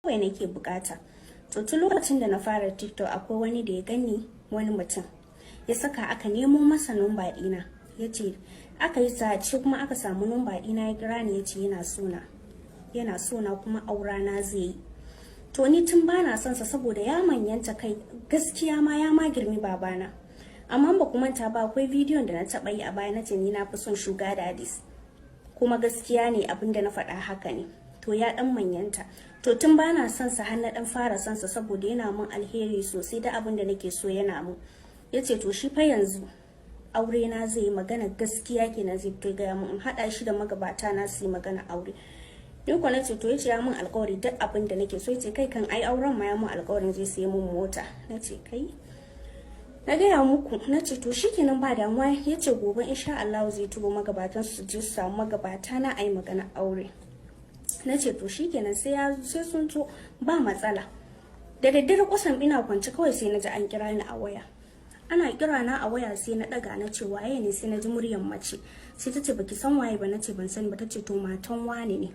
kawai nake bukata. To tun lokacin da na fara TikTok akwai wani da ya gani, wani mutum ya saka aka nemo masa numba dina, yace aka yi sace kuma aka samu numba dina, ya kira ni yace yana sona kuma aurana zai yi. To ni tun bana son sa saboda ya manyanta kai, gaskiya ma ya ma girmi babana. Amma ba kuma ta ba, akwai bidiyon da na taba yi a baya nace ni na fi son sugar daddies, kuma gaskiya ne abin da na faɗa haka ne. To ya dan manyanta, to tun bana son sa har na dan fara son sa saboda yana mun alheri sosai, da abin da nake so yana mun. Yace to shi fa yanzu aure na zai yi, magana gaskiya kenan zai fito ga mun, in hada shi da magabata na su yi magana aure. Ni ko nace to yace ya mun alƙawari duk abin da nake so. Yace kai kan ai auren ma ya mun alƙawarin zai sai mun mota. Nace kai na gaya muku, nace to shikenan ba damuwa. Yace gobe insha Allah zai tubo magabatan su je su samu magabata na ayi magana aure. Nace to shikenan sai sun zo ba matsala. Da daddare kusan ina kwance kawai sai naji an kira ni a waya. Ana kira na a waya sai na daga, nace waye ne, sai naji muryar mace. Sai tace baki san waye ba, nace ban sani ba. Tace to matan wane ne.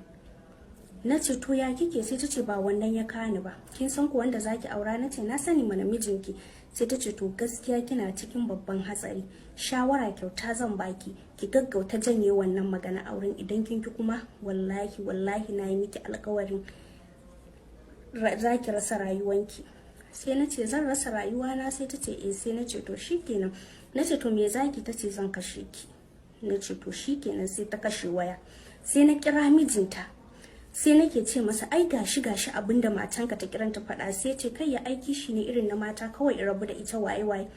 Nace to ya kike, sai tace ba wannan ya kani ba, kin san ko wanda zaki aura? Nace na sani mana mijinki. Sai tace to gaskiya kina cikin babban hatsari, shawara kyauta zan baki, ki gaggauta janye wannan magana auren, idan kin ki kuma wallahi na yi miki alƙawarin zaki rasa rayuwanki. Sai nace zan rasa rayuwana? Sai tace eh. Sai nace to shikenan. Nace to me zaki? Tace zan kashe ki. Nace to shikenan. Sai ta kashe waya. Sai na kira mijinta, sai nake ce masa ai gashi abinda matanka ta kiranta faɗa. Sai ce kai ya aiki shi ne irin na mata, kawai in rabu da ita waye.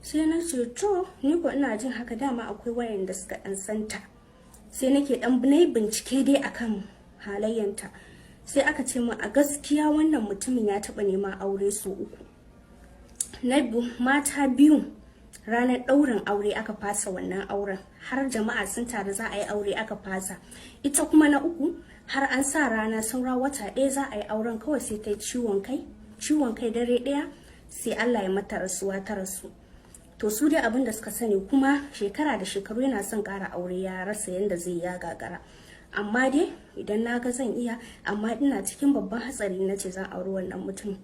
Sai na ce to ni ko ina jin haka, dama akwai wayanda suka dan santa. Sai nake dan bincike dai akan halayyanta. Sai aka ce min a gaskiya wannan mutumin ya taba nema aure so 3. Na mata biyu ranar ɗaurin aure aka fasa wannan auren, har jama'a sun taru za a yi aure aka fasa. Ita kuma na 3 har an sa rana saura wata 1 za a yi auren, kawai sai ta yi ciwon kai dare ɗaya, sai Allah ya mata rasuwa, ta rasu. To su dai abin da suka sani, kuma shekara da shekaru yana son ƙara aure, ya rasa yanda zai ya gagara. Amma dai idan na ga zan iya, amma ina cikin babban hatsari, na ce zan auri wannan mutum.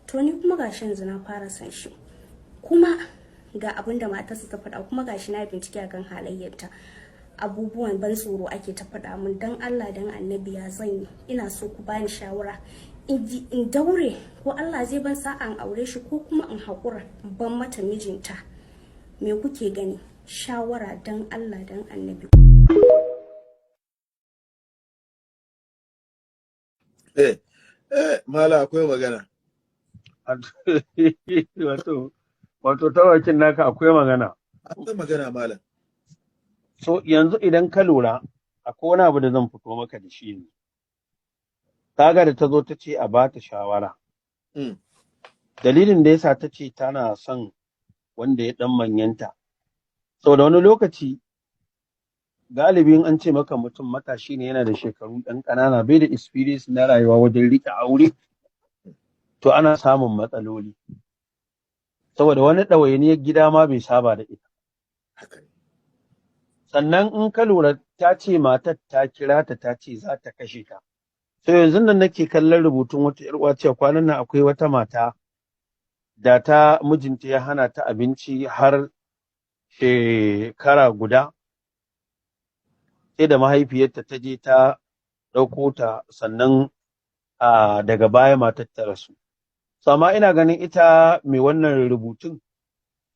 To ni kuma gashi yanzu na fara san shi, kuma ga abin da matarsa ta faɗa, kuma gashi na bincike akan halayyarta, abubuwan ban tsoro ake ta faɗa min. Dan Allah dan Annabi ya zan yi, ina so ku bani shawara, in daure ko Allah zai ban sa'an aure shi, ko kuma in haƙura ban mata mijinta. Me kuke gani? Shawara dan Allah dan Annabi. Mala akwai magana. Wato tawakin naka akwai magana. Akwai magana malam. So yanzu idan ka lura akwai wani abu da zan fito maka da shi ne. Kaga da ta zo ta ce a bata shawara. Dalilin da yasa ta ce tana son wanda ya dan manyanta. Sau da wani lokaci galibin an ce maka mutum matashi ne, yana da shekaru ɗan ƙanana, bai da experience na rayuwa wajen riƙe aure, to ana samun matsaloli. Saboda wani ɗawainiyar gida ma bai saba da ita. Sannan in ka lura ta ce matar ta kira ta ce za ta kashe ta. So yanzu nan nake kallon rubutun wata ƴar uwa cewa kwanan nan akwai wata mata da ta mijinta ya hana ta abinci har shekara guda. Sai da mahaifiyarta ta je ta ɗauko ta, sannan daga baya matar ta rasu. So amma ina ganin ita mai wannan rubutun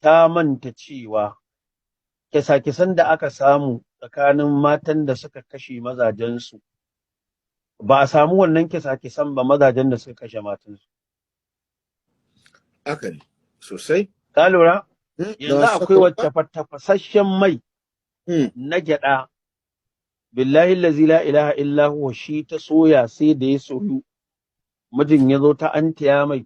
ta manta cewa kisa-kisan da aka samu tsakanin matan da suka kashe mazajensu, ba a samu wannan kisa-kisan ba mazajen da suka kashe matansu. Haka ne, sosai. Ka lura? Yanzu akwai wacce tafasasshen mai na gyaɗa, billahi allazi la ilaha illa huwa, shi ta soya sai da ya soyu, mijin ya zo ta antiya mai,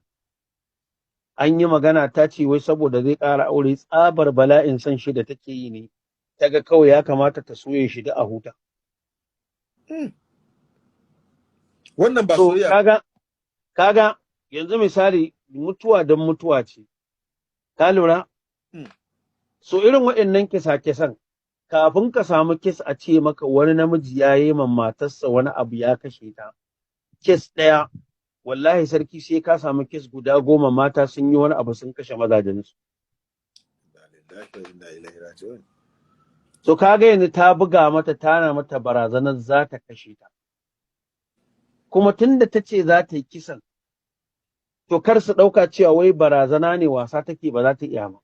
an yi magana ta ce wai saboda zai ƙara aure, tsabar bala'in san shi da take yi ne, ta ga kawai ya kamata ta soye shi da a huta. Wannan ba soyayya. Kaga yanzu misali mutuwa don mutuwa ce, ka lura? So irin waɗannan kisa-kisan, kafin ka samu kes a ce maka wani namiji ya yi ma matarsa wani abu ya kashe ta, kes ɗaya wallahi sarki sai ka samu kes guda 10 mata sun yi wani abu sun kashe mazajensu. So kaga yanzu ta buga mata tana mata barazanar za ta kashe ta. Kuma tunda ta ce za ta yi kisan, to kar su ɗauka cewa wai barazana ne wasa take ba za ta iya ba.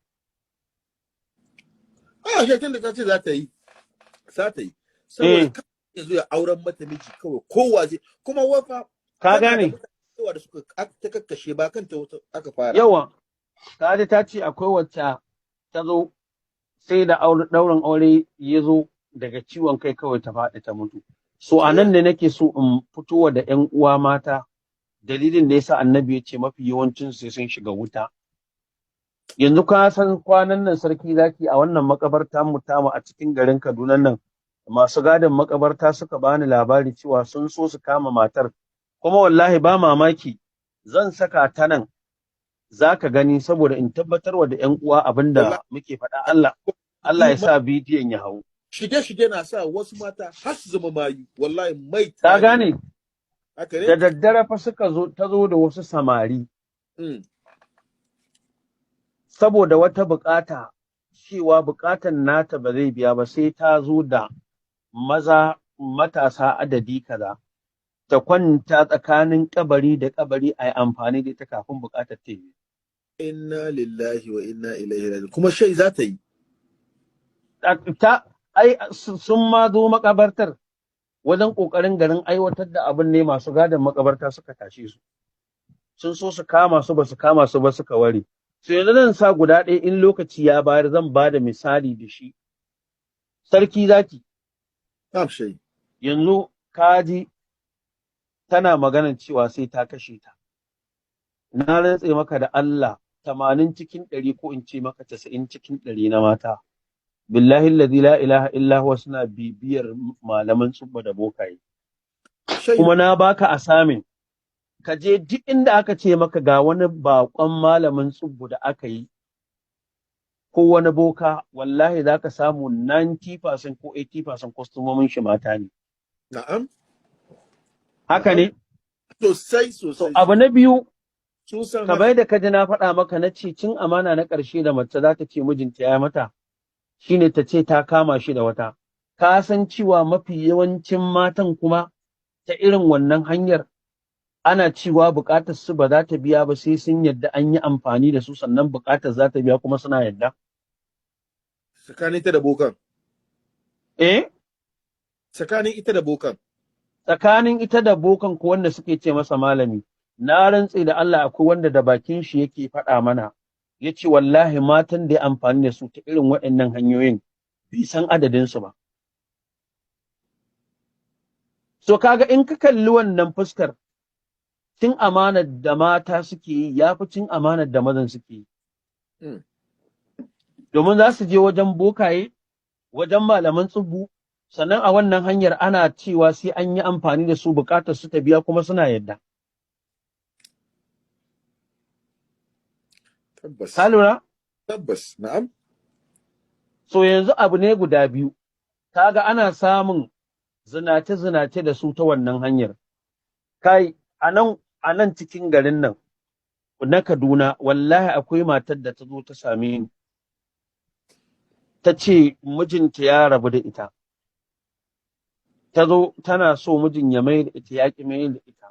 A shi tunda ta ce za ta yi, za ta yi. Saboda yanzu ya auren mata miji kawai kowa zai kuma wafa. Ka gane? Yawa da suka ta kakkashe ba kanta aka fara. Yawa. Kaji ta ce akwai wacce ta zo sai da ɗaurin aure ya zo daga ciwon kai kawai ta faɗi ta mutu. So a nan ne nake so in fitowa da ‘yan uwa mata dalilin da yasa annabi ya ce mafi yawancin sai sun shiga wuta. Yanzu ka san kwanan nan sarki zaki a wannan makabarta mu a cikin garin Kaduna nan masu gadin makabarta suka bani labari cewa sun so su kama matar kuma wallahi ba mamaki zan saka ta nan za ka gani saboda in tabbatarwa da ‘yan uwa abin da muke faɗa Allah ya sa bidiyon ya hau. Shige-shige na sa wasu mata har su zama mayu, wallahi mai ta gane, da daddare fa suka zo ta zo da wasu samari. Saboda wata bukata, cewa bukatan nata ba zai biya ba sai ta zo da maza matasa adadi kaza. Ta kwanta tsakanin kabari da kabari a yi amfani da ita kafin bukatar ta yi. Inna lillahi wa inna ilaihi raji'un. Kuma shai za ta yi. Sun ma zo makabartar wajen ƙoƙarin garin aiwatar da abin ne masu gadon makabarta suka tashe su. Sun so su kama su ba su kama su ba suka ware. So yanzu zan sa guda ɗaya in lokaci ya bayar zan ba da misali da shi. Sarki zaki. Yanzu kaji tana maganar cewa sai ta kashe ta. Na rantse maka da Allah 80 cikin 100 ko in ce maka 90 cikin 100 na mata. Billahi alladhi la ilaha illa huwa suna bibiyar malaman tsubba da bokaye. Kuma na baka asamin ka je duk inda aka ce maka ga wani bakon malamin tsubbu da aka yi ko wani boka wallahi zaka samu 90% ko 80% kwastomomin shi mata ne. Na'am. Haka ne? Sosai. Abu na biyu, kamar da kaji na faɗa maka na ce cin amana na ƙarshe da mace za ta ce mijinta ya mata, shine ta ce ta kama shi da wata. Ka san cewa mafi yawancin matan kuma ta irin wannan hanyar ana cewa buƙatar su ba za ta biya ba sai sun yadda an yi amfani da su sannan buƙatar za ta biya kuma suna yadda. Tsakanin ita da bokan. Tsakanin ita da bokan. Tsakanin ita da bokan ko wanda suke ce masa malami. Na rantse da Allah akwai wanda da bakin shi yake faɗa mana. Ya ce wallahi matan da ya amfani da su ta irin waɗannan hanyoyin bai san adadinsu ba. So kaga in ka kalli wannan fuskar cin amanar da mata suke yi ya fi cin amanar da mazan suke yi. Domin za su je wajen bokaye, wajen malaman tsubbu, sannan a wannan hanyar ana cewa sai an yi amfani da su bukatar su ta biya kuma suna yadda. Tabbas. Ka lura? Tabbas, na'am. So yanzu abu ne guda biyu, kaga ana samun zinace-zinace da su ta wannan hanyar. Kai, a nan cikin garin nan, na Kaduna, wallahi akwai matar da ta zo ta same ni. Ta ce mijinta ya rabu da ita. Ta zo tana so mijin ya mai da ita, ya ƙi mai da ita.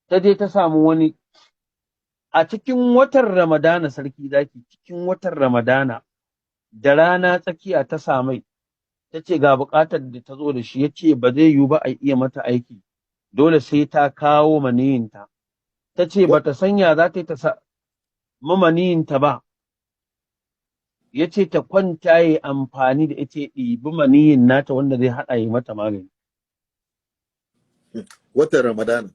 Ta je ta samu wani a cikin watan Ramadana sarki zaki cikin watan Ramadana da rana tsakiya ta samai ta ce ga buƙatar da ta zo da shi ya ce ba zai yiwu ba a iya mata aiki dole sai ta kawo maniyinta ta ce ba ta sanya za ta yi ta sa maniyinta ba ya ce ta kwanta yi amfani da ita ɗibi maniyin nata wanda zai haɗa yi mata magani. Watan Ramadana.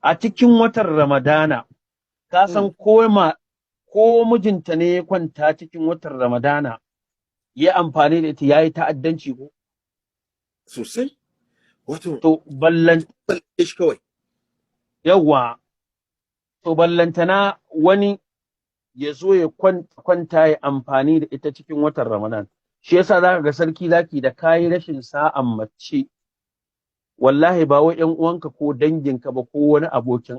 A cikin watan Ramadana ka san ko mijinta ne ya kwanta cikin watan Ramadana ya amfani da ita ya yi ta'addanci ko? Sosai. Wato, to shi kawai. Yawwa, to ballantana wani ya zo ya kwanta ya amfani da ita cikin watan Ramadan. Shi yasa za ka ga sarki zaki da kayi rashin sa'an mace wallahi ba wai ƴan uwanka ko danginka ba ko wani abokin